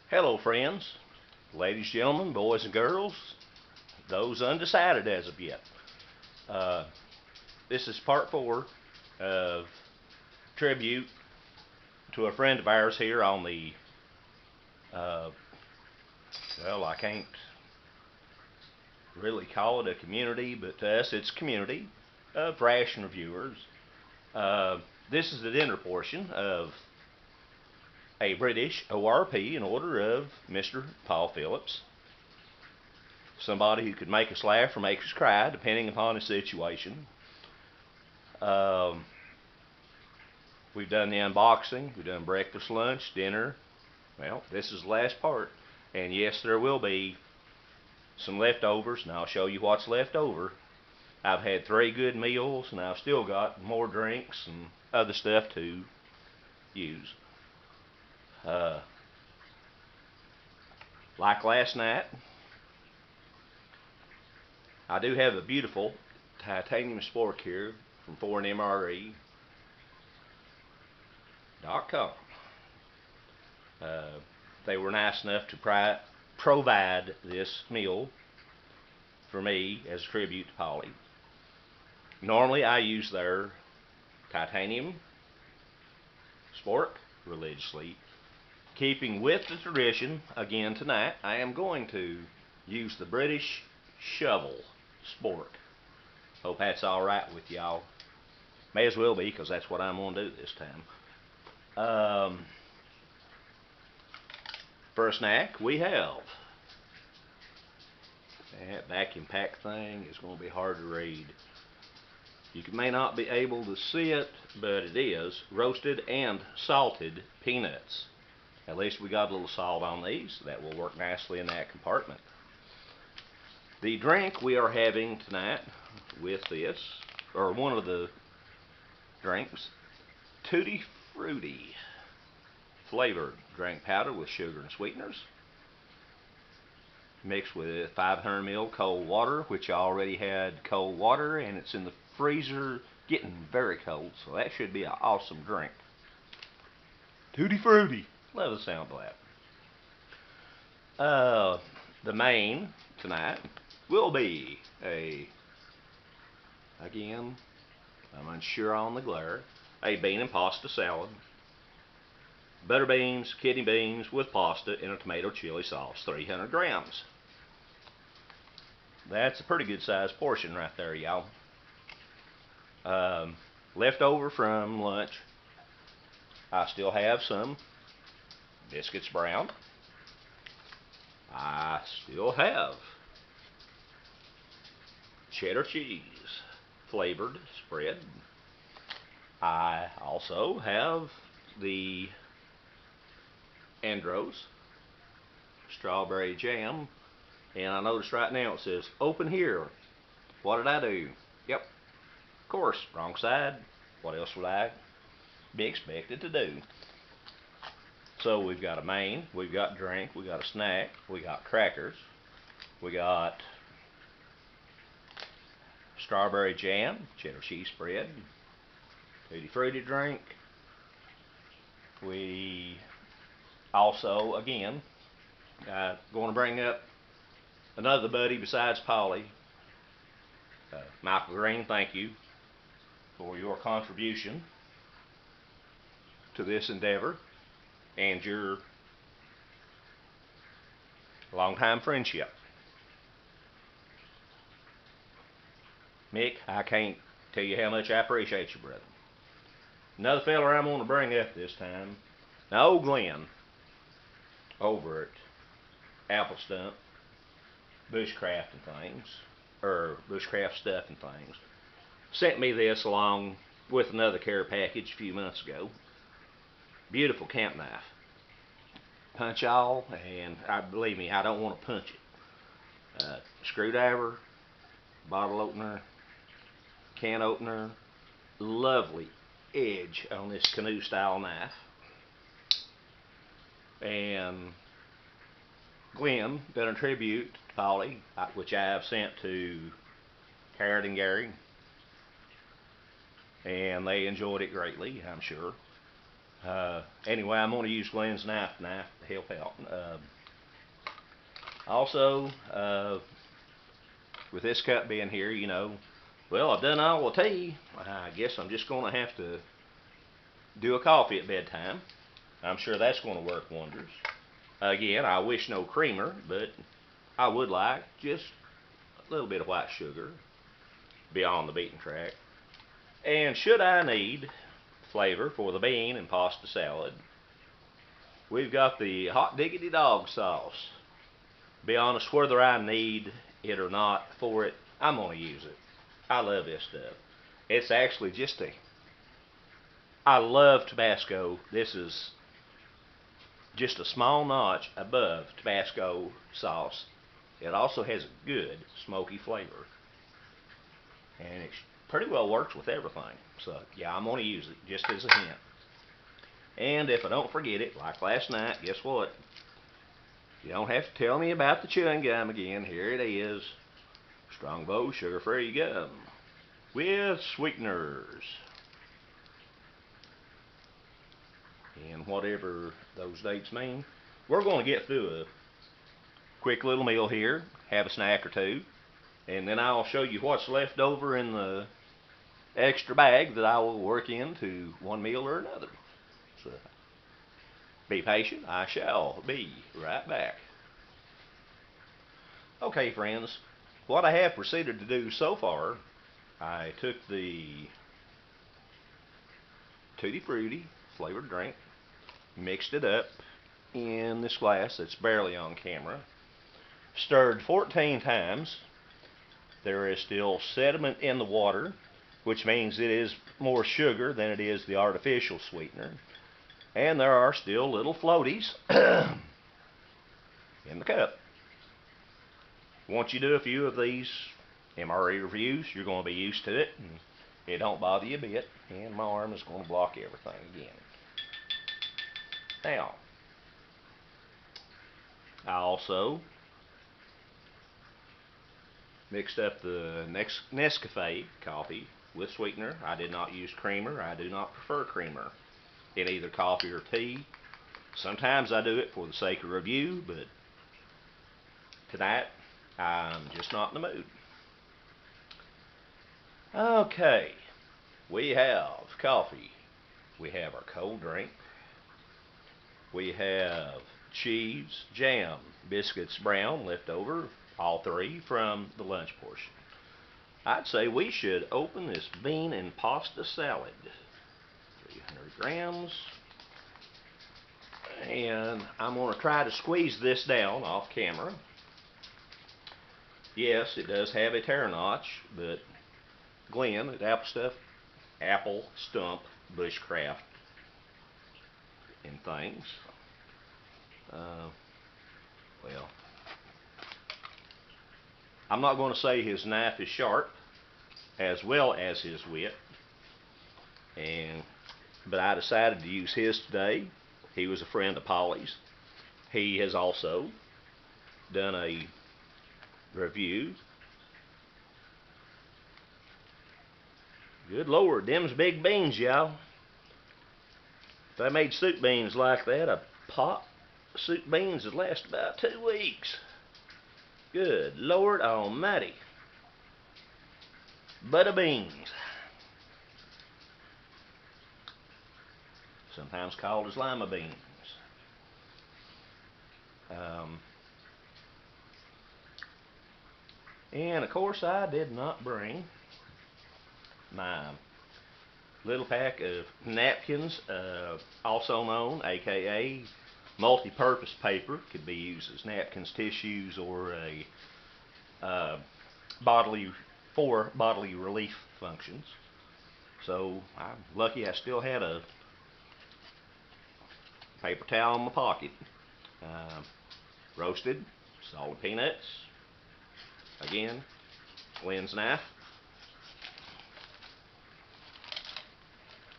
Hello, friends, ladies, gentlemen, boys, and girls, those undecided as of yet. Uh, this is part 4 of tribute to a friend of ours here on the, uh, well, I can't really call it a community, but to us it's community of ration reviewers. Uh, this is the dinner portion of a British ORP in order of Mr. Paul Phillips. Somebody who could make us laugh or make us cry, depending upon the situation. We've done the unboxing, we've done breakfast, lunch, dinner. Well, this is the last part. And yes, there will be some leftovers, and I'll show you what's left over. I've had 3 good meals, and I've still got more drinks and other stuff to use. Like last night, I do have a beautiful titanium spork here from foreignmre.com. They were nice enough to provide this meal for me as a tribute to Polly. Normally I use their titanium spork religiously. Keeping with the tradition, again tonight, I am going to use the British shovel spork. Hope that's alright with y'all. May as well be, because that's what I'm going to do this time. For a snack, we have that vacuum pack thing is going to be hard to read. You may not be able to see it, but it is roasted and salted peanuts. At least we got a little salt on these. That will work nicely in that compartment. The drink we are having tonight with this, or one of the drinks, Tutti Frutti flavored drink powder with sugar and sweeteners, mixed with 500 ml cold water, which I already had cold water, and it's in the freezer getting very cold, so that should be an awesome drink. Tutti Frutti. Love the sound of that. The main tonight will be again, I'm unsure on the glare, a bean and pasta salad. Butter beans, kidney beans with pasta and a tomato chili sauce, 300 grams. That's a pretty good sized portion right there, y'all. Left over from lunch, I still have some biscuits brown. I still have cheddar cheese flavored spread. I also have the Andros strawberry jam, and I noticed right now it says open here. What did I do? Yep, of course, wrong side. What else would I be expected to do? So we've got a main, we've got drink, we got a snack, we got crackers, we got strawberry jam, cheddar cheese spread, Tutti Frutti drink. We also, again, going to bring up another buddy besides Polly, Michael Green. Thank you for your contribution to this endeavor and your long-time friendship. Mick, I can't tell you how much I appreciate you, brother. Another feller I'm going to bring up this time, now old Glenn over at Apple Stump Bushcraft and things, or Bushcraft Stuff and things, sent me this along with another care package a few months ago. Beautiful camp knife. Punch all, and believe me, I don't want to punch it. Screwdriver, bottle opener, can opener, lovely edge on this canoe style knife. And Glenn done a tribute to Polly, which I have sent to Carrot and Gary, and they enjoyed it greatly, I'm sure. Anyway, I'm going to use Glenn's knife to help out. Also, with this cup being here, you know, well, I've done all the tea. I guess I'm just going to have to do a coffee at bedtime. I'm sure that's going to work wonders. Again, I wish no creamer, but I would like just a little bit of white sugar beyond the beaten track. And should I need flavor for the bean and pasta salad, we've got the hot diggity dog sauce. Be honest, whether I need it or not for it, I'm going to use it. I love this stuff. It's actually just I love Tabasco. This is just a small notch above Tabasco sauce. It also has a good smoky flavor. And it pretty well works with everything. So, yeah, I'm going to use it just as a hint. And if I don't forget it, like last night, guess what? You don't have to tell me about the chewing gum again. Here it is. Strongbow sugar-free gum with sweeteners. And whatever those dates mean. We're going to get through a quick little meal here, have a snack or two, and then I'll show you what's left over in the extra bag that I will work into one meal or another. So be patient. I shall be right back. Okay, friends, what I have proceeded to do so far, I took the Tutti Frutti flavored drink, mixed it up in this glass that's barely on camera, stirred 14 times. There is still sediment in the water, which means it is more sugar than it is the artificial sweetener. And there are still little floaties in the cup. Once you do a few of these MRE reviews, you're going to be used to it, and it don't bother you a bit, and my arm is going to block everything again. Now, I also mixed up the Nescafe coffee with sweetener. I did not use creamer. I do not prefer creamer in either coffee or tea. Sometimes I do it for the sake of review, but tonight I'm just not in the mood. Okay, we have coffee. We have our cold drink. We have cheese, jam, biscuits brown left over, all three from the lunch portion. I'd say we should open this bean and pasta salad. 300 grams. And I'm going to try to squeeze this down off camera. Yes, it does have a tear notch, but Glenn at Apple Stump Bushcraft and things. Well, I'm not going to say his knife is sharp as well as his wit, but I decided to use his today. He was a friend of Polly's. He has also done a review. Good Lord, them's big beans, y'all. If I made soup beans like that, a pot of soup beans would last about 2 weeks. Good Lord Almighty. Butter beans. Sometimes called as lima beans. And of course I did not bring my little pack of napkins, also known, aka multi-purpose paper. Could be used as napkins, tissues, or a bodily relief functions. So I'm lucky I still had a paper towel in my pocket. Roasted salted peanuts. Again, Glenn's knife.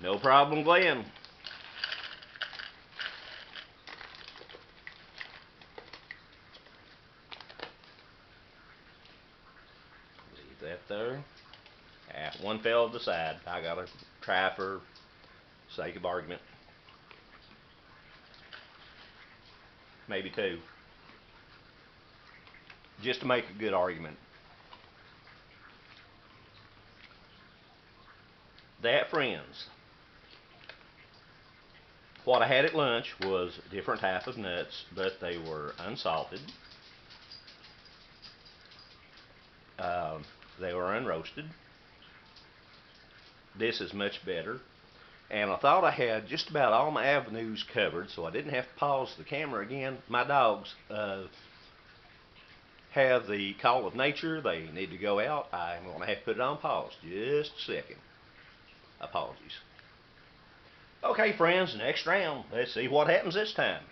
No problem, Glenn. Leave that there. One fell to the side. I gotta try for sake of argument. maybe 2, just to make a good argument. That, friends, what I had at lunch was a different type of nuts, but they were unsalted. They were unroasted. This is much better. And I thought I had just about all my avenues covered, so I didn't have to pause the camera again. My dogs have the call of nature. They need to go out. I'm going to have to put it on pause. Just a second. Apologies. Okay, friends, next round. Let's see what happens this time.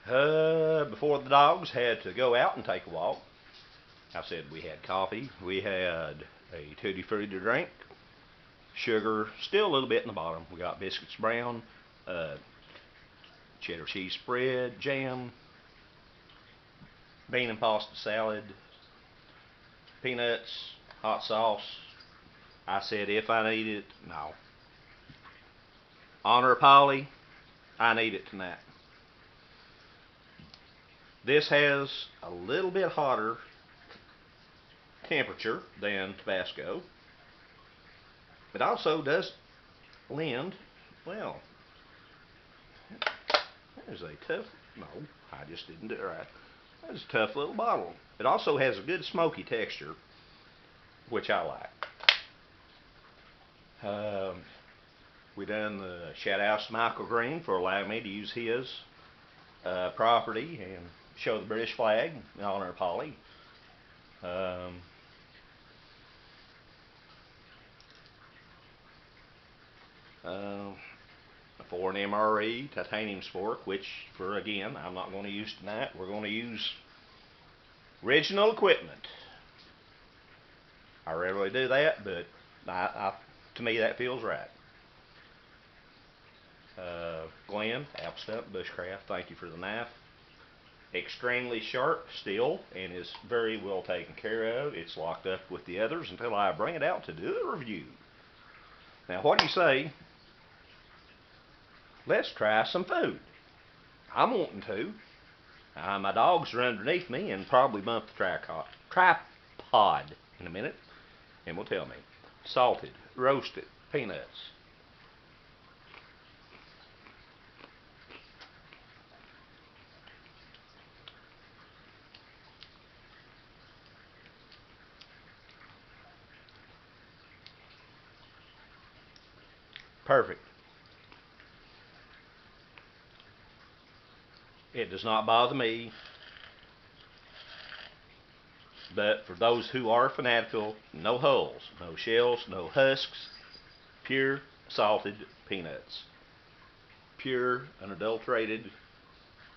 Before the dogs had to go out and take a walk, I said we had coffee. We had a tutti frutti drink. Sugar still a little bit in the bottom. We got biscuits brown, cheddar cheese spread, jam, bean and pasta salad, peanuts, hot sauce. I said if I need it, no. Honor Polly, I need it tonight. This has a little bit hotter temperature than Tabasco. It also does lend, well, that is a tough, no, I just didn't do it right. That's a tough little bottle. It also has a good smoky texture, which I like. We done the shout out to Michael Green for allowing me to use his property and show the British flag in honor of Polly. For an MRE titanium spork, which for again I'm not going to use tonight. We're going to use original equipment. I rarely do that, but to me that feels right. Glenn, Apple Stump, Bushcraft, thank you for the knife. Extremely sharp still and is very well taken care of. It's locked up with the others until I bring it out to do a review. Now, what do you say? Let's try some food. I'm wanting to. My dogs are underneath me and probably bump the tripod in a minute and will tell me. Salted, roasted peanuts. Perfect. It does not bother me, but for those who are fanatical, no hulls, no shells, no husks, pure salted peanuts. Pure, unadulterated,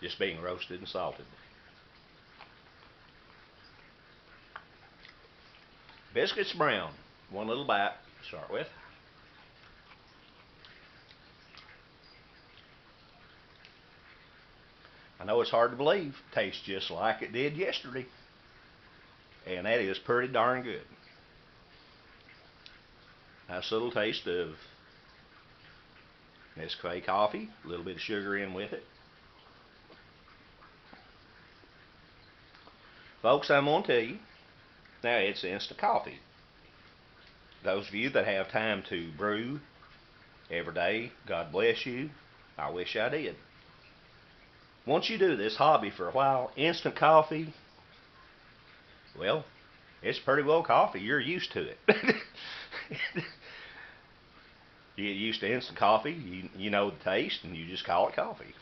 just being roasted and salted. Biscuits brown, one little bite to start with. I know it's hard to believe, tastes just like it did yesterday. And that is pretty darn good. Nice little taste of Nescafe coffee, a little bit of sugar in with it. Folks, I'm going to tell you, now it's instant coffee. Those of you that have time to brew every day, God bless you. I wish I did. Once you do this hobby for a while, instant coffee, well, it's pretty well coffee. You're used to it. You get used to instant coffee. You know the taste, and you just call it coffee.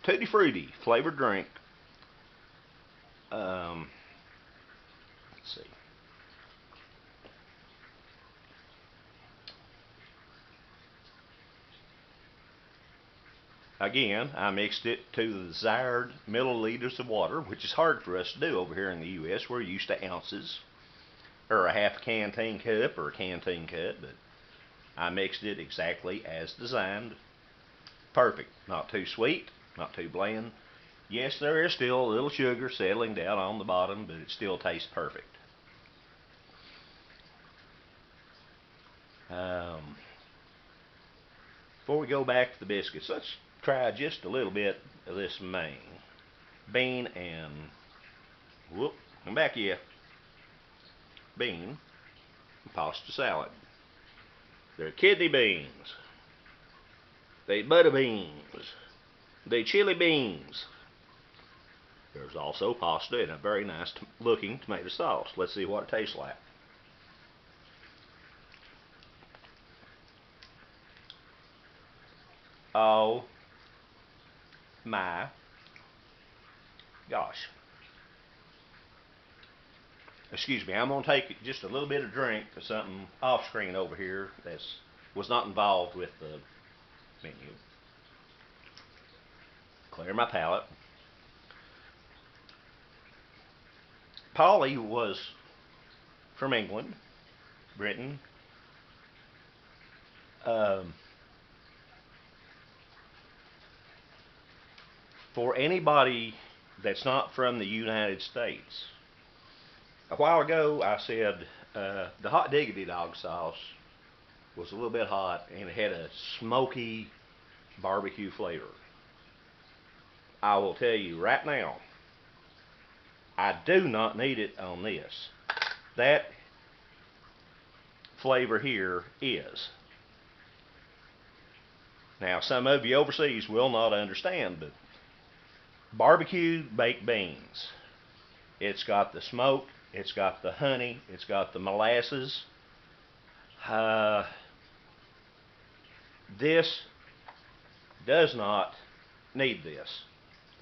Tutti Frutti flavored drink. Let's see. Again, I mixed it to the desired milliliters of water, which is hard for us to do over here in the U.S. We're used to ounces, or a half canteen cup, or a canteen cup, but I mixed it exactly as designed. Perfect. Not too sweet, not too bland. Yes, there is still a little sugar settling down on the bottom, but it still tastes perfect. Before we go back to the biscuits, let's try just a little bit of this bean and whoop, come back here. Bean and pasta salad. They're kidney beans. They butter beans. They chili beans. There's also pasta and a very nice looking tomato sauce. Let's see what it tastes like. Oh my gosh. Excuse me, I'm going to take just a little bit of drink of something off screen over here that was not involved with the menu. Clear my palate. Polly was from England, Britain. For anybody that's not from the United States, a while ago I said the hot diggity dog sauce was a little bit hot and it had a smoky barbecue flavor. I will tell you right now, I do not need it on this. That flavor here is. Now, some of you overseas will not understand, but barbecued baked beans. It's got the smoke, it's got the honey, it's got the molasses. This does not need this,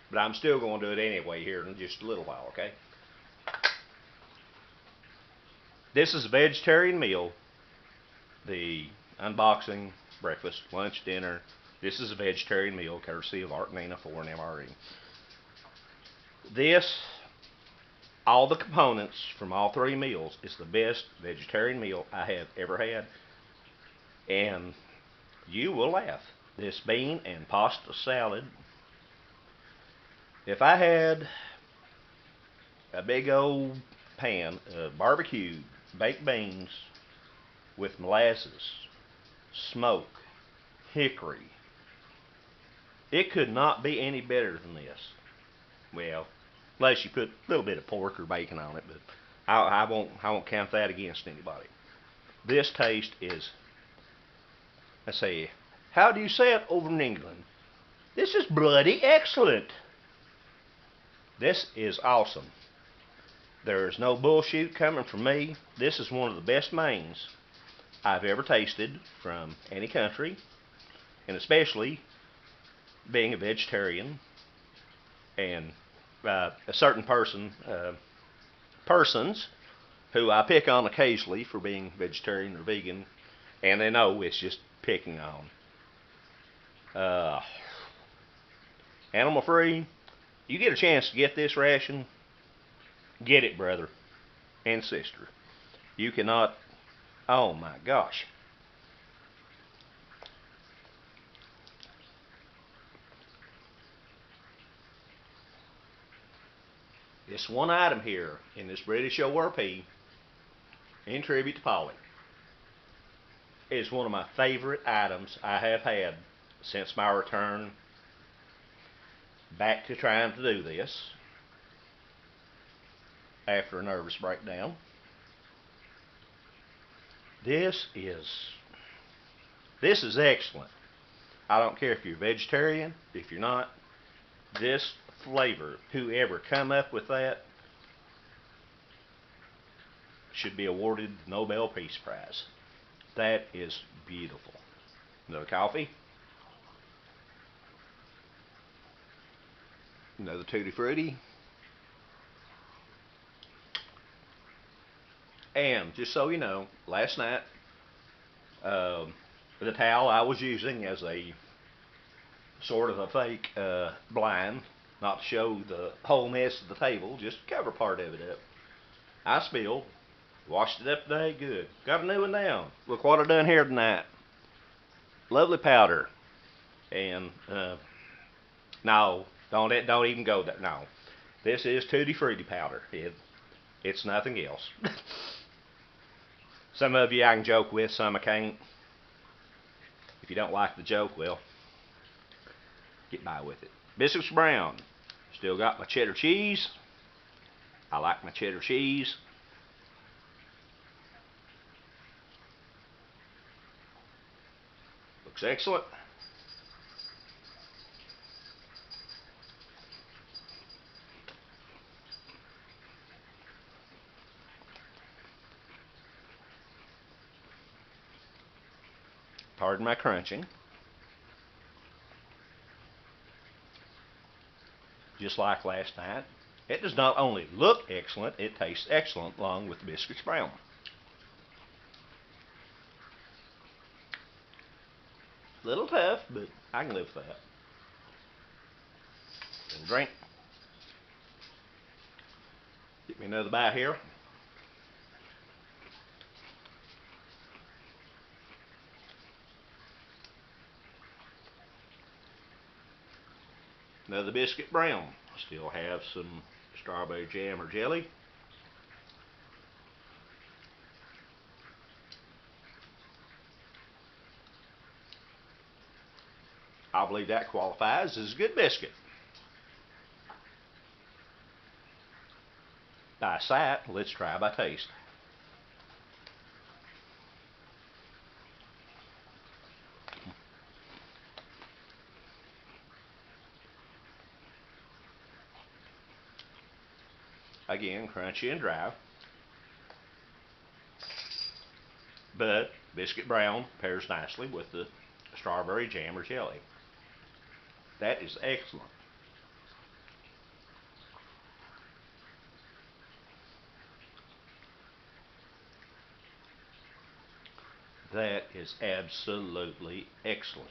but I'm still going to do it anyway here in just a little while, okay? This is a vegetarian meal. The unboxing, breakfast, lunch, dinner. This is a vegetarian meal, courtesy of Art Nina 4 and MRE. This, all the components from all three meals, is the best vegetarian meal I have ever had. And you will laugh. This bean and pasta salad. If I had a big old pan of barbecued baked beans with molasses, smoke, hickory, it could not be any better than this. Well, unless you put a little bit of pork or bacon on it, but I won't count that against anybody. This taste is, I say, how do you say it over in England? This is bloody excellent. This is awesome. There's no bullshit coming from me. This is one of the best mains I've ever tasted from any country, and especially being a vegetarian and a certain persons who I pick on occasionally for being vegetarian or vegan, and they know it's just picking on. Animal free. You get a chance to get this ration, get it, brother and sister. You cannot. Oh my gosh. This one item here in this British ORP, in tribute to Polly, is one of my favorite items I have had since my return back to trying to do this after a nervous breakdown. This is excellent. I don't care if you're vegetarian, if you're not. This flavor, whoever come up with that should be awarded the Nobel Peace Prize. That is beautiful. Another coffee. Another Tutti Frutti. And just so you know, last night, the towel I was using as a sort of a fake blind, not to show the whole mess of the table, just cover part of it up. I spilled, washed it up today, good. Got a new one down. Look what I done here tonight. Lovely powder. And no, don't even go there. No, this is Tutti Frutti powder. It's nothing else. Some of you I can joke with, some I can't. If you don't like the joke, well, get by with it. Biscuits brown. Still got my cheddar cheese. I like my cheddar cheese. Looks excellent. Pardon my crunching. Just like last night. It does not only look excellent, it tastes excellent along with the biscuits brown. A little tough, but I can live with that. And drink. Get me another bite here. Another biscuit brown. Still have some strawberry jam or jelly. I believe that qualifies as a good biscuit. By sight, let's try by taste. Again, crunchy and dry. But biscuit brown pairs nicely with the strawberry jam or jelly. That is excellent. That is absolutely excellent.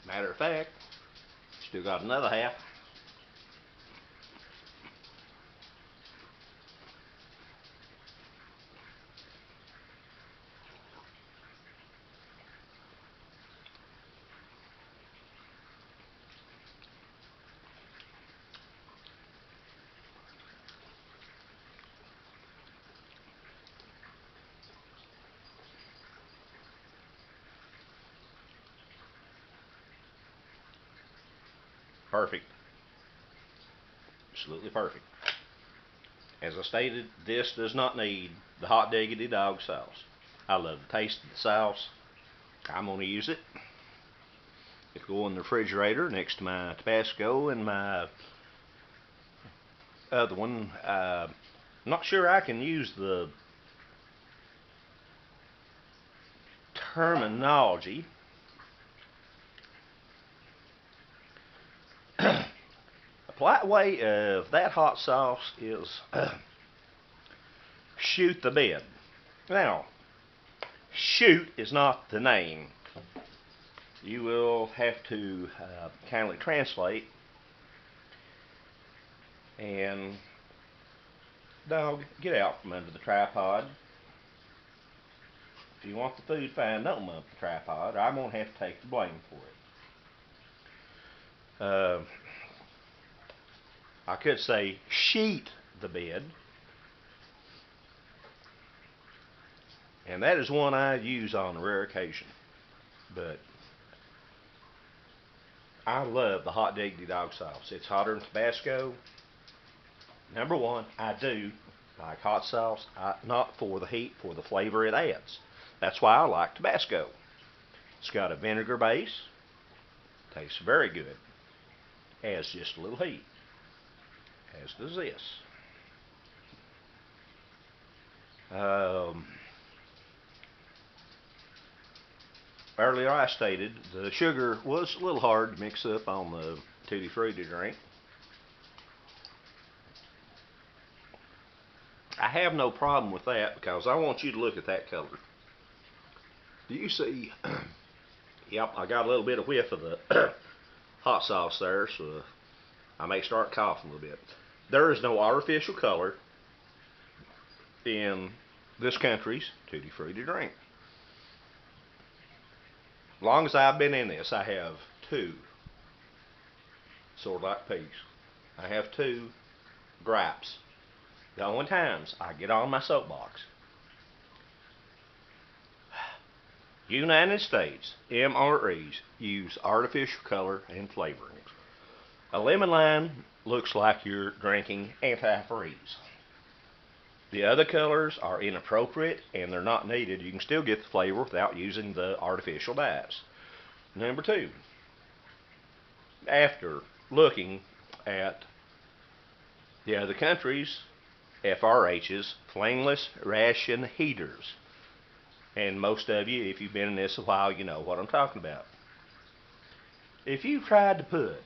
Matter of fact, still got another half. Perfect. Absolutely perfect. As I stated, this does not need the hot diggity dog sauce. I love the taste of the sauce. I'm going to use it. It'll go in the refrigerator next to my Tabasco and my other one. I'm not sure I can use the terminology. A polite way of that hot sauce is shoot the bed. Now, shoot is not the name. You will have to kindly translate. And dog, get out from under the tripod. If you want the food, fine, don't move the tripod. I'm going to have to take the blame for it. I could say sheet the bed. And that is one I use on a rare occasion. But I love the hot diggity dog sauce. It's hotter than Tabasco. Number one, I do like hot sauce, not for the heat, for the flavor it adds. That's why I like Tabasco. It's got a vinegar base. Tastes very good. Has just a little heat. As does this. Earlier I stated the sugar was a little hard to mix up on the Tutti Frutti drink. I have no problem with that because I want you to look at that color. Do you see? Yep, I got a little bit of whiff of the hot sauce there, so I may start coughing a little bit. There is no artificial color in this country's Tutti Frutti drink. As long as I've been in this, I have two, sort of like peas. I have two gripes. The only times I get on my soapbox. United States MREs use artificial color and flavorings. A lemon lime looks like you're drinking antifreeze. The other colors are inappropriate and they're not needed. You can still get the flavor without using the artificial dyes. Number 2, after looking at the other countries' FRH's, flameless ration heaters, and most of you, if you've been in this a while, you know what I'm talking about. If you tried to put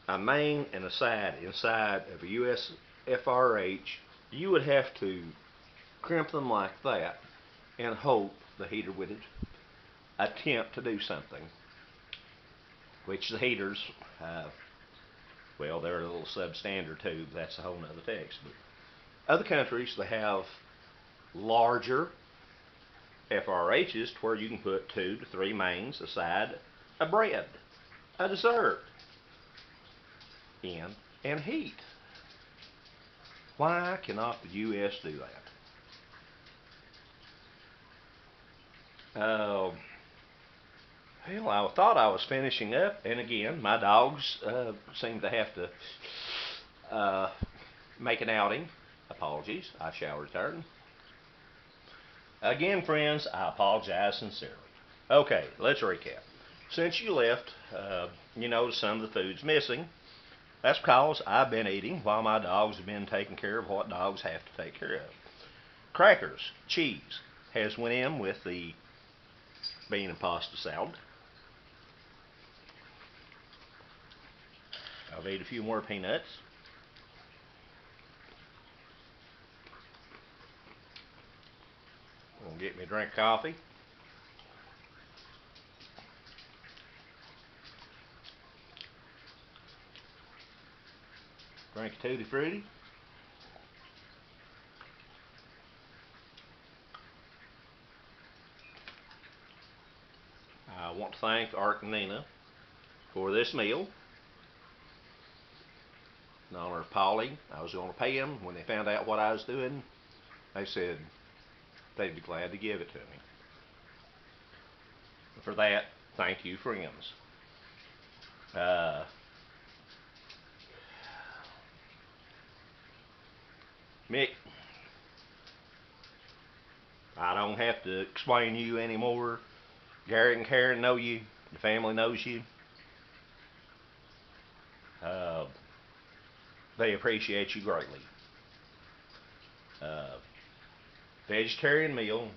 a main and a side inside of a US FRH, you would have to crimp them like that and hope the heater would attempt to do something. Which the heaters, well, they're a little substandard too, but that's a whole nother text. But other countries, they have larger FRHs to where you can put 2 to 3 mains, a side, a bread, a dessert in and heat. Why cannot the US do that? Well, I thought I was finishing up, and again, my dogs seem to have to make an outing. Apologies, I shall return. Again, friends, I apologize sincerely. Okay, let's recap. Since you left, you noticed some of the food's missing. That's because I've been eating while my dogs have been taking care of what dogs have to take care of. Crackers, cheese, has went in with the bean and pasta salad. I've ate a few more peanuts. I'm going to get me a drink of coffee. Drink a Tutti Frutti. I want to thank Art and Nina for this meal. In honor of Polly, I was going to pay them. When they found out what I was doing, they said they'd be glad to give it to me. For that, thank you, friends. Mick, I don't have to explain you anymore. Garrett and Karen know you. The family knows you. They appreciate you greatly. Vegetarian meal.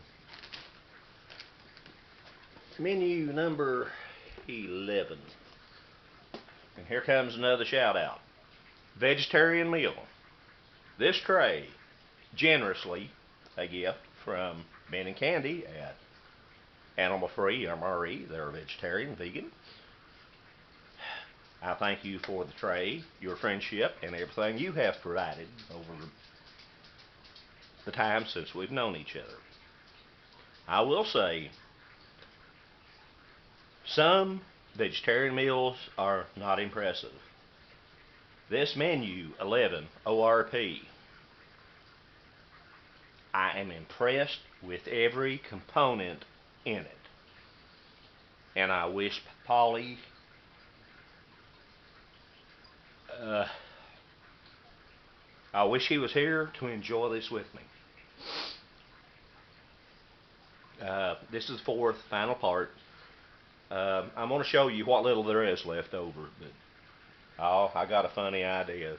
Menu number 11. And here comes another shout out. Vegetarian meal. This tray, generously a gift from Ben and Candy at Animal Free MRE. They're vegetarian, vegan. I thank you for the tray, your friendship, and everything you have provided over the time since we've known each other. I will say, some vegetarian meals are not impressive. This menu, 11, ORP, I am impressed with every component in it. And I wish Polly I wish he was here to enjoy this with me. This is the 4th, final part. I'm going to show you what little there is left over, but I got a funny idea.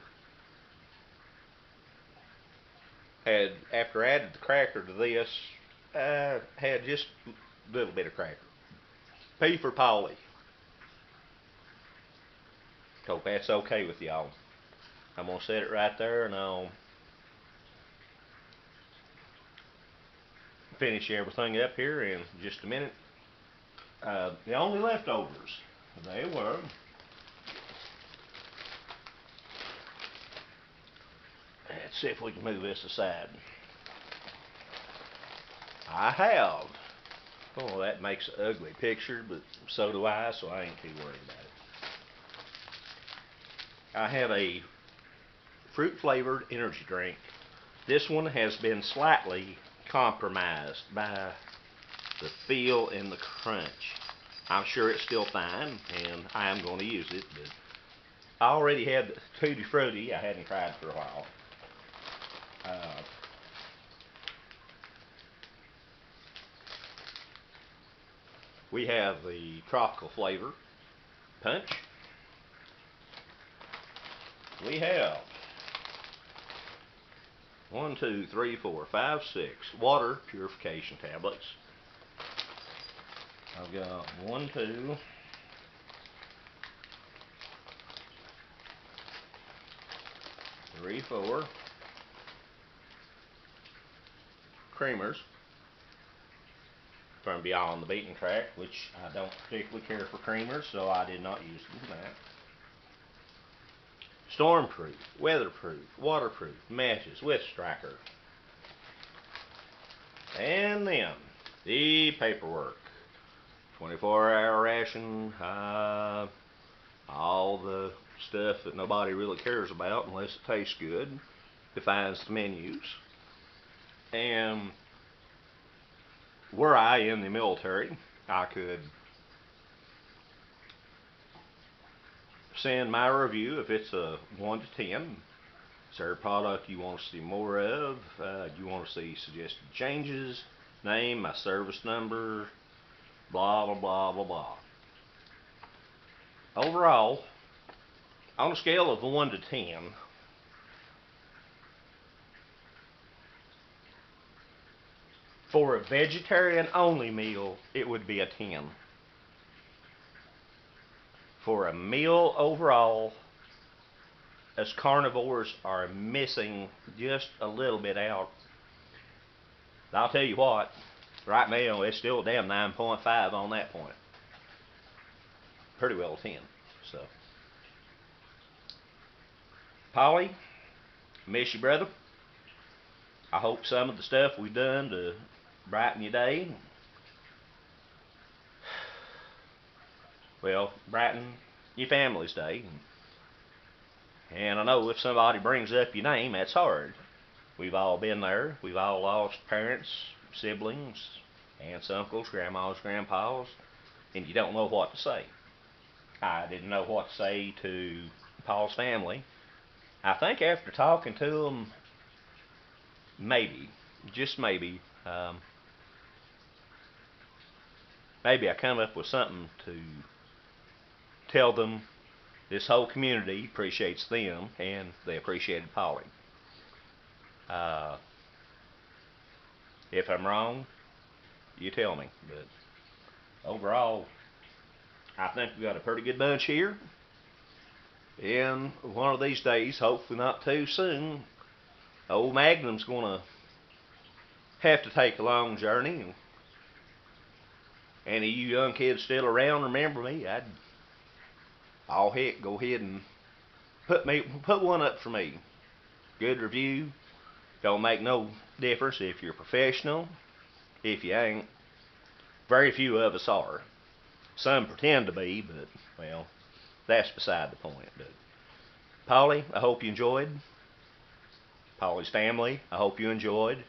After I added the cracker to this, I had just a little bit of cracker. P for Polly. Hope that's okay with y'all. I'm going to set it right there, and I'll finish everything up here in just a minute. The only leftovers, they were let's see if we can move this aside. I have, oh, that makes an ugly picture, but so do I, so I ain't too worried about it. I have a fruit flavored energy drink. This one has been slightly compromised by the feel and the crunch. I'm sure it's still fine, and I am going to use it, but I already had the Tutti Frutti. I hadn't tried for a while. We have the tropical flavor punch. We have 1, 2, 3, 4, 5, 6 water purification tablets. I've got 1, 2, 3, 4 creamers from Beyond the Beaten Track, which I don't particularly care for creamers, so I did not use them for that. Stormproof, weatherproof, waterproof matches with striker. And then the paperwork. 24-hour ration, all the stuff that nobody really cares about unless it tastes good, defines the menus. And were I in the military, I could send my review if it's a 1 to 10. Is there a product you want to see more of? Do you want to see suggested changes? Name, my service number, blah, blah, blah, blah, blah. Overall, on a scale of 1 to 10, for a vegetarian-only meal, it would be a 10. For a meal overall, us carnivores are missing just a little bit out. I'll tell you what, right now it's still a damn 9.5 on that point. Pretty well a 10. So, Polly, miss you, brother. I hope some of the stuff we've done to brighten your day, well, brighten your family's day. And I know if somebody brings up your name, that's hard. We've all been there. We've all lost parents, siblings, aunts, uncles, grandmas, grandpas, and you don't know what to say. I didn't know what to say to Paul's family. I think after talking to them, maybe, just maybe, maybe I come up with something to tell them this whole community appreciates them and they appreciated Polly. If I'm wrong, you tell me. But overall, I think we got a pretty good bunch here. And one of these days, hopefully not too soon, old Magnum's going to have to take a long journey. And any of you young kids still around remember me, I'll heck, go ahead and put one up for me. Good review. Don't make no difference if you're professional, if you ain't. Very few of us are. Some pretend to be, but, well, that's beside the point. But Polly, I hope you enjoyed. Polly's family, I hope you enjoyed.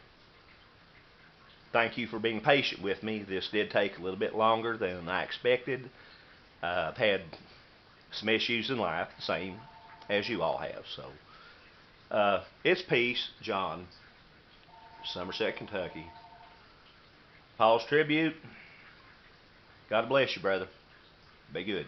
Thank you for being patient with me. This did take a little bit longer than I expected. I've had some issues in life, the same as you all have. So, it's peace, John, Somerset, Kentucky. Paul's tribute. God bless you, brother. Be good.